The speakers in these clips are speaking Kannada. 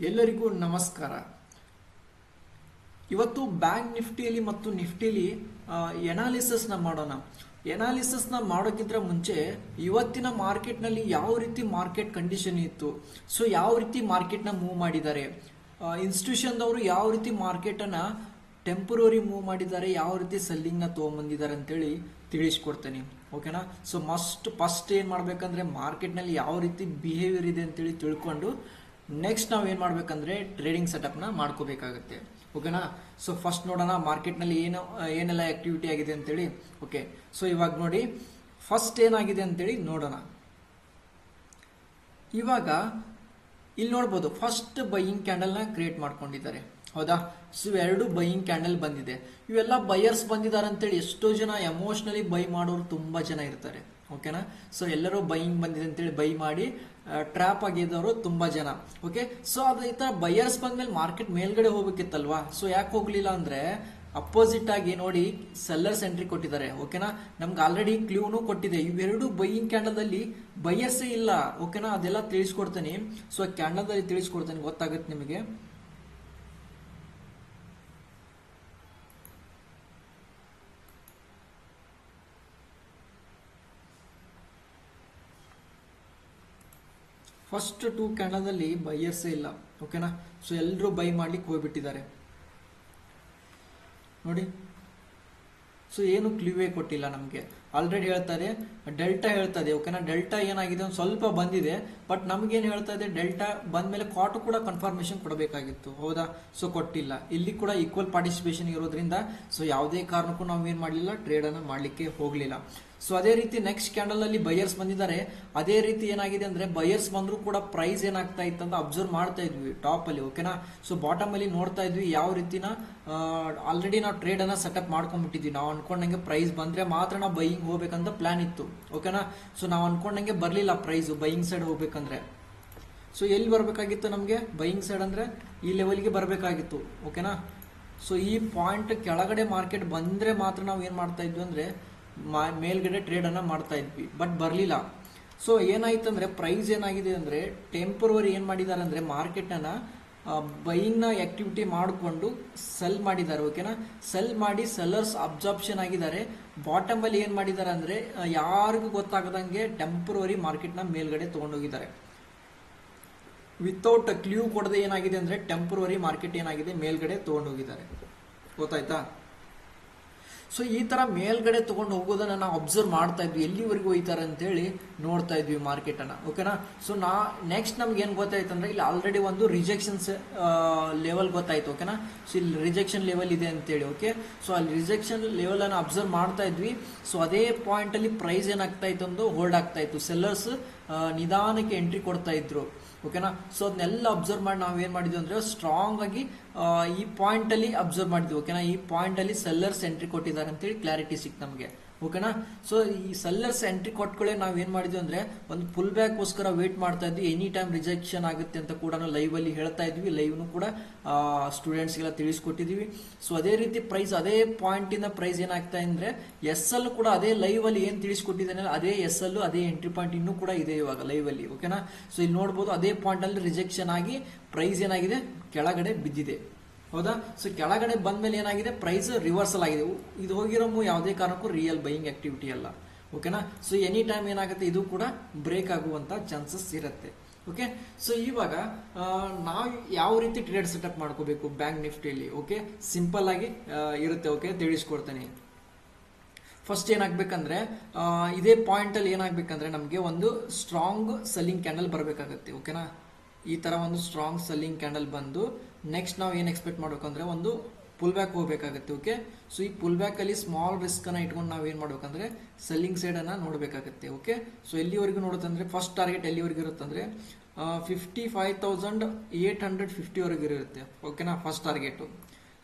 ಎಲ್ಲರಿಗೂ ನಮಸ್ಕಾರ. ಇವತ್ತು ಬ್ಯಾಂಕ್ ನಿಫ್ಟಿಯಲ್ಲಿ ಮತ್ತು ನಿಫ್ಟಿಲಿ ಎನಾಲಿಸಿಸ್ನ ಮಾಡೋಣ. ಎನಾಲಿಸಿಸ್ನ ಮಾಡೋಕ್ಕಿಂತ ಮುಂಚೆ ಇವತ್ತಿನ ಮಾರ್ಕೆಟ್ನಲ್ಲಿ ಯಾವ ರೀತಿ ಮಾರ್ಕೆಟ್ ಕಂಡೀಷನ್ ಇತ್ತು, ಸೊ ಯಾವ ರೀತಿ ಮಾರ್ಕೆಟ್ನ ಮೂವ್ ಮಾಡಿದ್ದಾರೆ, ಇನ್ಸ್ಟಿಟ್ಯೂಷನ್ದವರು ಯಾವ ರೀತಿ ಮಾರ್ಕೆಟನ್ನು ಟೆಂಪರರಿ ಮೂವ್ ಮಾಡಿದ್ದಾರೆ, ಯಾವ ರೀತಿ ಸೆಲ್ಲಿಂಗ್ನ ತೊಗೊಂಬಂದಿದ್ದಾರೆ ಅಂತೇಳಿ ತಿಳಿಸ್ಕೊಡ್ತೇನೆ. ಓಕೆನಾ. ಸೊ ಫಸ್ಟ್ ಏನು ಮಾಡಬೇಕಂದ್ರೆ ಮಾರ್ಕೆಟ್ನಲ್ಲಿ ಯಾವ ರೀತಿ ಬಿಹೇವಿಯರ್ ಇದೆ ಅಂತೇಳಿ ತಿಳ್ಕೊಂಡು ನೆಕ್ಸ್ಟ್ ನಾವು ಏನು ಮಾಡಬೇಕಂದ್ರೆ ಟ್ರೇಡಿಂಗ್ ಸೆಟಪ್ನ ಮಾಡ್ಕೋಬೇಕಾಗುತ್ತೆ. ಓಕೆನಾ. ಸೊ ಫಸ್ಟ್ ನೋಡೋಣ ಮಾರ್ಕೆಟ್ನಲ್ಲಿ ಏನೆಲ್ಲ ಆಕ್ಟಿವಿಟಿ ಆಗಿದೆ ಅಂತೇಳಿ. ಓಕೆ. ಸೊ ಇವಾಗ ನೋಡಿ ಫಸ್ಟ್ ಏನಾಗಿದೆ ಅಂತೇಳಿ ನೋಡೋಣ. ಇವಾಗ ಇಲ್ಲಿ ನೋಡ್ಬೋದು ಫಸ್ಟ್ ಬೈಯಿಂಗ್ ಕ್ಯಾಂಡಲ್ನ ಕ್ರಿಯೇಟ್ ಮಾಡ್ಕೊಂಡಿದ್ದಾರೆ. ಹೌದಾ. ಸೊ ಎರಡು ಬೈಯಿಂಗ್ ಕ್ಯಾಂಡಲ್ ಬಂದಿದೆ. ಇವೆಲ್ಲ ಬೈಯರ್ಸ್ ಬಂದಿದ್ದಾರೆ ಅಂತೇಳಿ ಎಷ್ಟೋ ಜನ ಎಮೋಷನಲಿ ಬೈ ಮಾಡೋರು ತುಂಬಾ ಜನ ಇರ್ತಾರೆ. ಓಕೆನಾ. ಸೊ ಎಲ್ಲರೂ ಬೈಯಿಂಗ್ ಬಂದಿದೆ ಅಂತೇಳಿ ಬೈ ಮಾಡಿ ಟ್ರ್ಯಾಪ್ ಆಗಿದ್ದವರು ತುಂಬಾ ಜನ. ಓಕೆ. ಸೊ ಅದು ಈ ತರ ಬೈಯರ್ಸ್ ಬಂದ್ಮೇಲೆ ಮಾರ್ಕೆಟ್ ಮೇಲ್ಗಡೆ ಹೋಗ್ಬೇಕಿತ್ತಲ್ವಾ. ಸೊ ಯಾಕೆ ಹೋಗ್ಲಿಲ್ಲ ಅಂದ್ರೆ ಅಪೋಸಿಟ್ ಆಗಿ ನೋಡಿ ಸೆಲ್ಲರ್ಸ್ ಎಂಟ್ರಿ ಕೊಟ್ಟಿದ್ದಾರೆ. ಓಕೆನಾ. ನಮ್ಗೆ ಆಲ್ರೆಡಿ ಕ್ಲೂನು ಕೊಟ್ಟಿದೆ. ಇವೆರಡು ಬೈಯಿಂಗ್ ಕ್ಯಾಂಡಲ್ದಲ್ಲಿ ಬೈಯರ್ಸೇ ಇಲ್ಲ. ಓಕೆನಾ. ಅದೆಲ್ಲ ತಿಳಿಸ್ಕೊಡ್ತೇನೆ. ಸೊ ಕ್ಯಾಂಡಲ್ದಲ್ಲಿ ತಿಳಿಸ್ಕೊಡ್ತೇನೆ, ಗೊತ್ತಾಗುತ್ತೆ ನಿಮಗೆ. ಫಸ್ಟ್ ಟೂ ಕ್ಯಾಂಡಲ್ದಲ್ಲಿ ಬೈಯರ್ಸೇ ಇಲ್ಲ. ಓಕೆನಾ. ಸೊ ಎಲ್ಲರೂ ಬೈ ಮಾಡ್ಲಿಕ್ಕೆ ಹೋಗ್ಬಿಟ್ಟಿದ್ದಾರೆ ನೋಡಿ. ಸೊ ಏನು ಕ್ಲೂವೇ ಕೊಟ್ಟಿಲ್ಲ ನಮಗೆ. ಆಲ್ರೆಡಿ ಹೇಳ್ತಾರೆ ಡೆಲ್ಟಾ ಹೇಳ್ತದೆ. ಓಕೆನಾ. ಡೆಲ್ಟಾ ಏನಾಗಿದೆ ಒಂದು ಸ್ವಲ್ಪ ಬಂದಿದೆ, ಬಟ್ ನಮಗೇನು ಹೇಳ್ತಾ ಇದೆ, ಡೆಲ್ಟಾ ಬಂದ್ಮೇಲೆ ಕಾಟು ಕೂಡ ಕನ್ಫರ್ಮೇಶನ್ ಕೊಡಬೇಕಾಗಿತ್ತು. ಹೌದಾ. ಸೊ ಕೊಟ್ಟಿಲ್ಲ. ಇಲ್ಲಿ ಕೂಡ ಈಕ್ವಲ್ ಪಾರ್ಟಿಸಿಪೇಷನ್ ಇರೋದ್ರಿಂದ ಸೊ ಯಾವುದೇ ಕಾರಣಕ್ಕೂ ನಾವು ಏನು ಮಾಡಲಿಲ್ಲ, ಟ್ರೇಡ್ ಅನ್ನು ಮಾಡಲಿಕ್ಕೆ ಹೋಗಲಿಲ್ಲ. ಸೊ ಅದೇ ರೀತಿ ನೆಕ್ಸ್ಟ್ ಕ್ಯಾಂಡಲ್ ಅಲ್ಲಿ ಬೈಯರ್ಸ್ ಬಂದಿದ್ದಾರೆ. ಅದೇ ರೀತಿ ಏನಾಗಿದೆ ಅಂದ್ರೆ ಬೈಯರ್ಸ್ ಬಂದ್ರು ಕೂಡ ಪ್ರೈಸ್ ಏನಾಗ್ತಾ ಇತ್ತು ಅಂತ ಅಬ್ಸರ್ವ್ ಮಾಡ್ತಾ ಇದ್ವಿ ಟಾಪ್ ಅಲ್ಲಿ. ಓಕೆನಾ. ಸೊ ಬಾಟಮ್ ಅಲ್ಲಿ ನೋಡ್ತಾ ಇದ್ವಿ ಯಾವ ರೀತಿನ ಆಲ್ರೆಡಿ ನಾವು ಟ್ರೇಡ್ ಅನ್ನ ಸೆಟಪ್ ಮಾಡ್ಕೊಂಡ್ಬಿಟ್ಟಿದ್ವಿ. ನಾವು ಅನ್ಕೊಂಡಂಗೆ ಪ್ರೈಸ್ ಬಂದ್ರೆ ಮಾತ್ರ ನಾವು ಬೈಯಿಂಗ್ ಹೋಗ್ಬೇಕಂತ ಪ್ಲಾನ್ ಇತ್ತು. ಓಕೆನಾ. ಸೊ ನಾವು ಅನ್ಕೊಂಡಂಗೆ ಬರ್ಲಿಲ್ಲ ಪ್ರೈಸ್ ಬೈಯಿಂಗ್ ಸೈಡ್ ಹೋಗ್ಬೇಕಂದ್ರೆ. ಸೊ ಎಲ್ಲಿ ಬರ್ಬೇಕಾಗಿತ್ತು ನಮಗೆ ಬೈಯಿಂಗ್ ಸೈಡ್ ಅಂದ್ರೆ ಈ ಲೆವೆಲ್ಗೆ ಬರ್ಬೇಕಾಗಿತ್ತು. ಓಕೆನಾ. ಸೊ ಈ ಪಾಯಿಂಟ್ ಕೆಳಗಡೆ ಮಾರ್ಕೆಟ್ ಬಂದ್ರೆ ಮಾತ್ರ ನಾವು ಏನ್ ಮಾಡ್ತಾ ಇದ್ವಿ ಅಂದ್ರೆ ಮೇಲ್ಗಡೆ ಟ್ರೇಡ್ ಅನ್ನ ಮಾಡ್ತಾ ಇದ್ವಿ, ಬಟ್ ಬರ್ಲಿಲ್ಲ. ಸೊ ಏನಾಯ್ತು ಅಂದ್ರೆ ಪ್ರೈಸ್ ಏನಾಗಿದೆ ಅಂದ್ರೆ ಟೆಂಪರರಿ ಏನ್ ಮಾಡಿದ್ದಾರೆ ಅಂದ್ರೆ ಮಾರ್ಕೆಟ್ ಅನ್ನ ಬೈಯಿಂಗ್ ನ ಆಕ್ಟಿವಿಟಿ ಮಾಡಿಕೊಂಡು ಸೆಲ್ ಮಾಡಿದ್ದಾರೆ. ಓಕೆನಾ. ಸೆಲ್ ಮಾಡಿ ಸೆಲ್ಲರ್ಸ್ ಅಬ್ಸಾರ್ಪ್ಷನ್ ಆಗಿದ್ದಾರೆ. ಬಾಟಮ್ ಅಲ್ಲಿ ಏನ್ ಮಾಡಿದ್ದಾರೆ ಅಂದ್ರೆ ಯಾರಿಗೂ ಗೊತ್ತಾಗದಂಗೆ ಟೆಂಪರರಿ ಮಾರ್ಕೆಟ್ ನ ಮೇಲ್ಗಡೆ ತಗೊಂಡೋಗಿದ್ದಾರೆ. ವಿತೌಟ್ ಕ್ಲೂ ಕೊಡದೆ ಏನಾಗಿದೆ ಅಂದ್ರೆ ಟೆಂಪರರಿ ಮಾರ್ಕೆಟ್ ಏನಾಗಿದೆ ಮೇಲ್ಗಡೆ ತಗೊಂಡೋಗಿದ್ದಾರೆ. ಗೊತ್ತಾಯ್ತಾ. ಸೊ ಈ ತರ ಮೇಲ್ಗಡೆ ತಗೊಂಡು ಹೋಗೋದನ್ನ ನಾವು ಅಬ್ಸರ್ವ್ ಮಾಡ್ತಾ ಇದ್ವಿ, ಎಲ್ಲಿವರೆಗೂ ಹೋಯ್ತಾರೆ ಅಂತೇಳಿ ನೋಡ್ತಾ ಇದ್ವಿ ಮಾರ್ಕೆಟ್ ಅನ್ನ. ಓಕೆನಾ. ಸೊ ನೆಕ್ಸ್ಟ್ ನಮ್ಗೆ ಏನ್ ಗೊತ್ತಾಯ್ತು ಅಂದ್ರೆ ಇಲ್ಲಿ ಆಲ್ರೆಡಿ ಒಂದು ರಿಜೆಕ್ಷನ್ಸ್ ಲೆವೆಲ್ ಗೊತ್ತಾಯ್ತು. ಓಕೆನಾ. ಸೊ ಇಲ್ಲಿ ರಿಜೆಕ್ಷನ್ ಲೆವೆಲ್ ಇದೆ ಅಂತೇಳಿ. ಓಕೆ. ಸೊ ಅಲ್ಲಿ ರಿಜೆಕ್ಷನ್ ಲೆವೆಲ್ ಅನ್ನು ಅಬ್ಸರ್ವ್ ಮಾಡ್ತಾ ಇದ್ವಿ. ಸೊ ಅದೇ ಪಾಯಿಂಟ್ ಅಲ್ಲಿ ಪ್ರೈಸ್ ಏನಾಗ್ತಾ ಇತ್ತು ಒಂದು ಹೋಲ್ಡ್ ಆಗ್ತಾ ಇತ್ತು. ಸೆಲ್ಲರ್ಸ್ ನಿಧಾನಕ್ಕೆ ಎಂಟ್ರಿ ಕೊಡ್ತಾ ಇದ್ರು. ಓಕೆನಾ. ಸೊ ಅದನ್ನೆಲ್ಲ ಅಬ್ಸರ್ವ್ ಮಾಡಿ ನಾವು ಏನ್ ಮಾಡಿದ್ವಿ ಅಂದ್ರೆ ಸ್ಟ್ರಾಂಗ್ ಆಗಿ ಈ ಪಾಯಿಂಟ್ ಅಲ್ಲಿ ಅಬ್ಸರ್ವ್ ಮಾಡಿದ್ವಿ. ಓಕೆನಾ. ಈ ಪಾಯಿಂಟ್ ಅಲ್ಲಿ ಸೆಲ್ಲರ್ಸ್ ಎಂಟ್ರಿ ಕೊಟ್ಟಿದ್ದಾರೆ ಅಂತೇಳಿ ಕ್ಲಾರಿಟಿ ಸಿಕ್ತು ನಮಗೆ. ಓಕೆನಾ. ಸೊ ಈ ಸೆಲ್ಲರ್ಸ್ ಎಂಟ್ರಿ ಕೊಟ್ಕೊಳ್ಳೆ ನಾವ್ ಏನ್ ಮಾಡಿದ್ವಿ ಅಂದ್ರೆ ಒಂದು ಪುಲ್ ಬ್ಯಾಕ್ ಗೋಸ್ಕರ ವೇಟ್ ಮಾಡ್ತಾ ಇದ್ವಿ. ಎನಿ ಟೈಮ್ ರಿಜೆಕ್ಷನ್ ಆಗುತ್ತೆ ಅಂತ ಕೂಡ ಲೈವ್ ಅಲ್ಲಿ ಹೇಳ್ತಾ ಇದ್ವಿ. ಲೈವ್ನು ಕೂಡ ಸ್ಟೂಡೆಂಟ್ಸ್ಗೆಲ್ಲ ತಿಳಿಸ್ಕೊಟ್ಟಿದ್ವಿ. ಸೊ ಅದೇ ರೀತಿ ಪ್ರೈಸ್ ಅದೇ ಪಾಯಿಂಟ್ ಇಂದ ಪ್ರೈಸ್ ಏನಾಗ್ತಾ ಅಂದ್ರೆ ಎಸ್ ಎಲ್ ಕೂಡ ಅದೇ ಲೈವ್ ಅಲ್ಲಿ ಏನ್ ತಿಳಿಸ್ಕೊಟ್ಟಿದ್ದಾನೆ ಅದೇ ಎಸ್ ಎಲ್ ಅದೇ ಎಂಟ್ರಿ ಪಾಯಿಂಟ್ ಇನ್ನೂ ಕೂಡ ಇದೆ ಇವಾಗ ಲೈವ್ ಅಲ್ಲಿ. ಓಕೆನಾ. ಸೊ ಇಲ್ಲಿ ನೋಡಬಹುದು ಅದೇ ಪಾಯಿಂಟ್ ಅಲ್ಲಿ ರಿಜೆಕ್ಷನ್ ಆಗಿ ಪ್ರೈಸ್ ಏನಾಗಿದೆ ಕೆಳಗಡೆ ಬಿದ್ದಿದೆ. ಹೌದಾ. ಸೊ ಕೆಳಗಡೆ ಬಂದ್ಮೇಲೆ ಏನಾಗಿದೆ ಪ್ರೈಸ್ ರಿವರ್ಸಲ್ ಆಗಿದೆ. ಇದು ಹೋಗಿರೋ ಯಾವುದೇ ಕಾರಣಕ್ಕೂ ರಿಯಲ್ ಬೈಯಿಂಗ್ ಆಕ್ಟಿವಿಟಿ ಅಲ್ಲ. ಓಕೆನಾ. ಸೊ ಎನಿ ಟೈಮ್ ಏನಾಗುತ್ತೆ ಇದು ಕೂಡ ಬ್ರೇಕ್ ಆಗುವಂತ ಚಾನ್ಸಸ್ ಇರುತ್ತೆ. ಓಕೆ. ಸೊ ಇವಾಗ ನಾವು ಯಾವ ರೀತಿ ಟ್ರೇಡ್ ಸೆಟಪ್ ಮಾಡ್ಕೋಬೇಕು ಬ್ಯಾಂಕ್ ನಿಫ್ಟಿಯಲ್ಲಿ. ಓಕೆ. ಸಿಂಪಲ್ ಆಗಿ ಇರುತ್ತೆ. ಓಕೆ. ತಿಳಿಸ್ಕೊಡ್ತೇನೆ. ಫಸ್ಟ್ ಏನಾಗ್ಬೇಕಂದ್ರೆ ಇದೇ ಪಾಯಿಂಟ್ ಅಲ್ಲಿ ಏನಾಗ್ಬೇಕಂದ್ರೆ ನಮಗೆ ಒಂದು ಸ್ಟ್ರಾಂಗ್ ಸೆಲ್ಲಿಂಗ್ ಕ್ಯಾಂಡಲ್ ಬರಬೇಕಾಗತ್ತೆ. ಓಕೆನಾ. ಈ ತರ ಒಂದು ಸ್ಟ್ರಾಂಗ್ ಸೆಲ್ಲಿಂಗ್ ಕ್ಯಾಂಡಲ್ ಬಂದು ನೆಕ್ಸ್ಟ್ ನಾವು ಏನ್ ಎಕ್ಸ್ಪೆಕ್ಟ್ ಮಾಡ್ಬೇಕಂದ್ರೆ ಒಂದು ಪುಲ್ ಬ್ಯಾಕ್ ಹೋಗ್ಬೇಕಾಗುತ್ತೆ. ಓಕೆ. ಸೊ ಈ ಪುಲ್ ಬ್ಯಾಕ್ ಅಲ್ಲಿ ಸ್ಮಾಲ್ ರಿಸ್ಕ್ ಅನ್ನ ಇಟ್ಕೊಂಡು ನಾವ್ ಏನ್ ಮಾಡ್ಬೇಕಂದ್ರೆ ಸೆಲ್ಲಿಂಗ್ ಸೈಡ್ ಅನ್ನ ನೋಡ್ಬೇಕಾಗುತ್ತೆ. ಓಕೆ. ಸೊ ಎಲ್ಲಿವರೆಗೂ ನೋಡುತ್ತಂದ್ರೆ ಫಸ್ಟ್ ಟಾರ್ಗೆಟ್ ಎಲ್ಲಿವರೆಗೂ ಇರುತ್ತಂದ್ರೆ 55,850 ವರೆಗೂ ಇರುತ್ತೆ. ಓಕೆನಾ. ಫಸ್ಟ್ ಟಾರ್ಗೆಟ್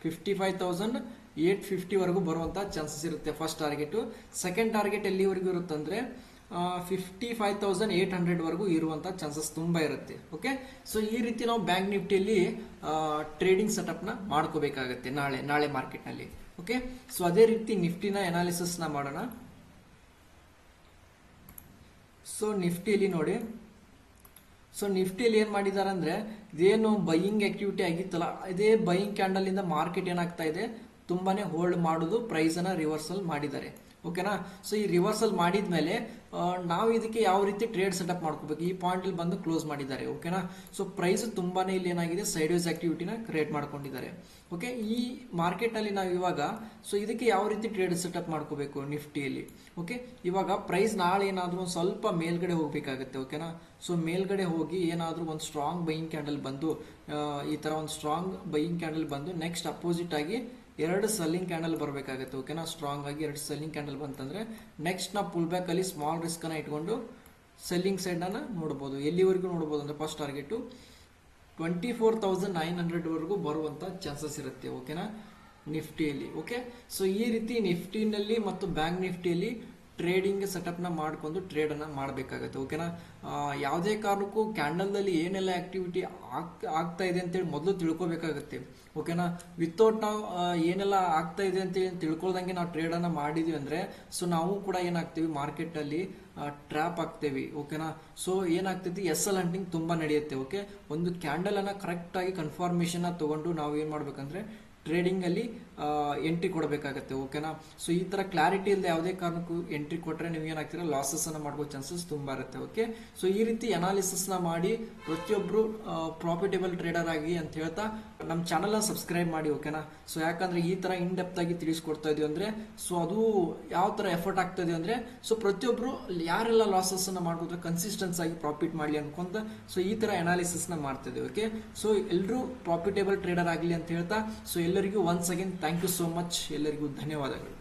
55,850 ವರೆಗೂ ಬರುವಂತ ಚಾನ್ಸಸ್ ಇರುತ್ತೆ ಫಸ್ಟ್ ಟಾರ್ಗೆಟ್. ಸೆಕೆಂಡ್ ಟಾರ್ಗೆಟ್ ಎಲ್ಲಿವರೆಗೂ ಇರುತ್ತಂದ್ರೆ 55,800 ವರೆಗೂ ಇರುವಂತ ಚಾನ್ಸಸ್ ತುಂಬಾ ಇರುತ್ತೆ. ಓಕೆ. ಸೊ ಈ ರೀತಿ ನಾವು ಬ್ಯಾಂಕ್ ನಿಫ್ಟಿಯಲ್ಲಿ ಟ್ರೇಡಿಂಗ್ ಸೆಟಪ್ ನ ಮಾಡ್ಕೋಬೇಕಾಗತ್ತೆ ನಾಳೆ ಮಾರ್ಕೆಟ್ ನಲ್ಲಿ. ಓಕೆ. ಸೊ ಅದೇ ರೀತಿ ನಿಫ್ಟಿನ ಅನಾಲಿಸಿಸ್ ನ ಮಾಡೋಣ. ಸೊ ನಿಫ್ಟಿಯಲ್ಲಿ ನೋಡಿ ಸೊ ನಿಫ್ಟಿಯಲ್ಲಿ ಏನ್ ಮಾಡಿದ್ದಾರೆ ಅಂದ್ರೆ ಇದೇನು ಬೈಯಿಂಗ್ ಆಕ್ಟಿವಿಟಿ ಆಗಿತ್ತಲ್ಲ, ಇದೇ ಬೈಯಿಂಗ್ ಕ್ಯಾಂಡಲ್ ಇಂದ ಮಾರ್ಕೆಟ್ ಏನಾಗ್ತಾ ಇದೆ, ತುಂಬಾನೇ ಹೋಲ್ಡ್ ಮಾಡುದು, ಪ್ರೈಸ್ ಅನ್ನ ರಿವರ್ಸಲ್ ಮಾಡಿದ್ದಾರೆ. ಓಕೆನಾ. ಸೊ ಈ ರಿವರ್ಸಲ್ ಮಾಡಿದ್ಮೇಲೆ ನಾವು ಇದಕ್ಕೆ ಯಾವ ರೀತಿ ಟ್ರೇಡ್ ಸೆಟಪ್ ಮಾಡ್ಕೋಬೇಕು, ಈ ಪಾಯಿಂಟ್ ಅಲ್ಲಿ ಬಂದು ಕ್ಲೋಸ್ ಮಾಡಿದ್ದಾರೆ. ಓಕೆನಾ. ಸೊ ಪ್ರೈಸ್ ತುಂಬಾನೇ ಇಲ್ಲಿ ಏನಾಗಿದೆ, ಸೈಡ್ ವೇಸ್ ಆಕ್ಟಿವಿಟಿನ ಕ್ರಿಯೇಟ್ ಮಾಡ್ಕೊಂಡಿದ್ದಾರೆ. ಓಕೆ. ಈ ಮಾರ್ಕೆಟ್ ನಲ್ಲಿ ನಾವು ಇವಾಗ ಸೊ ಇದಕ್ಕೆ ಯಾವ ರೀತಿ ಟ್ರೇಡ್ ಸೆಟಪ್ ಮಾಡ್ಕೋಬೇಕು ನಿಫ್ಟಿಯಲ್ಲಿ. ಓಕೆ. ಇವಾಗ ಪ್ರೈಸ್ ನಾಳೆ ಏನಾದ್ರೂ ಒಂದು ಸ್ವಲ್ಪ ಮೇಲ್ಗಡೆ ಹೋಗ್ಬೇಕಾಗತ್ತೆ. ಓಕೆನಾ. ಸೊ ಮೇಲ್ಗಡೆ ಹೋಗಿ ಏನಾದ್ರೂ ಒಂದು ಸ್ಟ್ರಾಂಗ್ ಬೈಯಿಂಗ್ ಕ್ಯಾಂಡಲ್ ಬಂದು ಈ ತರ ಒಂದು ಸ್ಟ್ರಾಂಗ್ ಬೈಯಿಂಗ್ ಕ್ಯಾಂಡಲ್ ಬಂದು ನೆಕ್ಸ್ಟ್ ಅಪೋಸಿಟ್ ಆಗಿ 2 ಸೆಲ್ಲಿಂಗ್ ಕ್ಯಾಂಡಲ್ ಬರಬೇಕಾಗುತ್ತೆ. ಓಕೆನಾ. ಸ್ಟ್ರಾಂಗ್ ಆಗಿ 2 ಸೆಲ್ಲಿಂಗ್ ಕ್ಯಾಂಡಲ್ ಬಂತಂದ್ರೆ ನೆಕ್ಸ್ಟ್ ನಾವು ಪುಲ್ ಬ್ಯಾಕ್ ಅಲ್ಲಿ ಸ್ಮಾಲ್ ರಿಸ್ಕ್ ಅನ್ನ ಇಟ್ಕೊಂಡು ಸೆಲ್ಲಿಂಗ್ ಸೈಡ್ ಅನ್ನ ನೋಡಬಹುದು. ಎಲ್ಲಿವರೆಗೂ ನೋಡಬಹುದು ಅಂದ್ರೆ ಫಸ್ಟ್ ಟಾರ್ಗೆಟ್ 24,900 ವರೆಗೂ ಬರುವಂತ ಚಾನ್ಸಸ್ ಇರುತ್ತೆ. ಓಕೆನಾ. ನಿಫ್ಟಿಯಲ್ಲಿ. ಓಕೆ. ಸೊ ಈ ರೀತಿ ನಿಫ್ಟಿನಲ್ಲಿ ಮತ್ತು ಬ್ಯಾಂಕ್ ನಿಫ್ಟಿಯಲ್ಲಿ ಟ್ರೇಡಿಂಗ್ ಸೆಟಪ್ ನ ಮಾಡ್ಕೊಂಡು ಟ್ರೇಡ್ ಅನ್ನ ಮಾಡಬೇಕಾಗುತ್ತೆ. ಓಕೆನಾ. ಯಾವುದೇ ಕಾರಣಕ್ಕೂ ಕ್ಯಾಂಡಲ್ ನಲ್ಲಿ ಏನೆಲ್ಲ ಆಕ್ಟಿವಿಟಿ ಆಗ್ತಾ ಇದೆ ಅಂತೇಳಿ ಮೊದಲು ತಿಳ್ಕೊಬೇಕಾಗತ್ತೆ. ಓಕೆನಾ. ವಿತೌಟ್ ನಾವು ಏನೆಲ್ಲ ಆಗ್ತಾ ಇದೆ ಅಂತ ತಿಳ್ಕೊಳ್ದಂಗೆ ನಾವು ಟ್ರೇಡ್ ಅನ್ನ ಮಾಡಿದ್ವಿ ಅಂದ್ರೆ ಸೊ ನಾವು ಕೂಡ ಏನಾಗ್ತೀವಿ, ಮಾರ್ಕೆಟ್ ಅಲ್ಲಿ ಟ್ರ್ಯಾಪ್ ಆಗ್ತೇವಿ. ಓಕೆನಾ. ಸೊ ಏನಾಗ್ತೈತಿ, SL ಹಂಟಿಂಗ್ ತುಂಬಾ ನಡೆಯುತ್ತೆ. ಓಕೆ. ಒಂದು ಕ್ಯಾಂಡಲ್ ಅನ್ನ ಕರೆಕ್ಟ್ ಆಗಿ ಕನ್ಫರ್ಮೇಶನ್ ತಗೊಂಡು ನಾವು ಏನ್ ಮಾಡ್ಬೇಕಂದ್ರೆ ಟ್ರೇಡಿಂಗ್ ಅಲ್ಲಿ ಎಂಟ್ರಿ ಕೊಡಬೇಕಾಗತ್ತೆ. ಓಕೆನಾ. ಸೊ ಈ ತರ ಕ್ಲಾರಿಟಿ ಇಲ್ಲದೆ ಯಾವುದೇ ಕಾರಣಕ್ಕೂ ಎಂಟ್ರಿ ಕೊಟ್ರೆ ನೀವು ಏನಾಗ್ತೀರಾ, ಲಾಸಸ್ ಅನ್ನ ಮಾಡೋ ಚಾನ್ಸಸ್ ತುಂಬಾ ಇರುತ್ತೆ. ಓಕೆ. ಸೊ ಈ ರೀತಿ ಅನಾಲಿಸಿಸ್ ನ ಮಾಡಿ ಪ್ರತಿಯೊಬ್ರು ಪ್ರಾಫಿಟೇಬಲ್ ಟ್ರೇಡರ್ ಆಗಿ ಅಂತ ಹೇಳ್ತಾ ನಮ್ಮ ಚಾನಲ್ ಸಬ್ಸ್ಕ್ರೈಬ್ ಮಾಡಿ. ಓಕೆನಾ. ಸೊ ಯಾಕಂದ್ರೆ ಈ ತರ ಇನ್ ಡೆಪ್ತ್ ಆಗಿ ತಿಳಿಸ್ಕೊಡ್ತಾ ಇದೀವಿ ಅಂದ್ರೆ ಸೊ ಅದು ಯಾವ ತರ ಎಫರ್ಟ್ ಆಗ್ತಾ ಇದೆ ಅಂದ್ರೆ ಸೊ ಪ್ರತಿಯೊಬ್ರು ಯಾರೆಲ್ಲ ಲಾಸಸ್ ಅನ್ನ ಮಾಡ್ಕೋತಾರೆ ಕನ್ಸಿಸ್ಟೆನ್ಸ್ ಆಗಿ ಪ್ರಾಫಿಟ್ ಮಾಡ್ಲಿ ಅನ್ಕೊಂತ ಸೊ ಈ ತರ ಅನಾಲಿಸಿಸ್ ನ ಮಾಡ್ತಿದ್ದೇವೆ. ಓಕೆ. ಸೊ ಎಲ್ಲರೂ ಪ್ರಾಫಿಟೇಬಲ್ ಟ್ರೇಡರ್ ಆಗಲಿ ಅಂತ ಹೇಳ್ತಾ ಸೊ ಎಲ್ಲರಿಗೂ once again thank you so much. ಎಲ್ಲರಿಗೂ ಧನ್ಯವಾದಗಳು.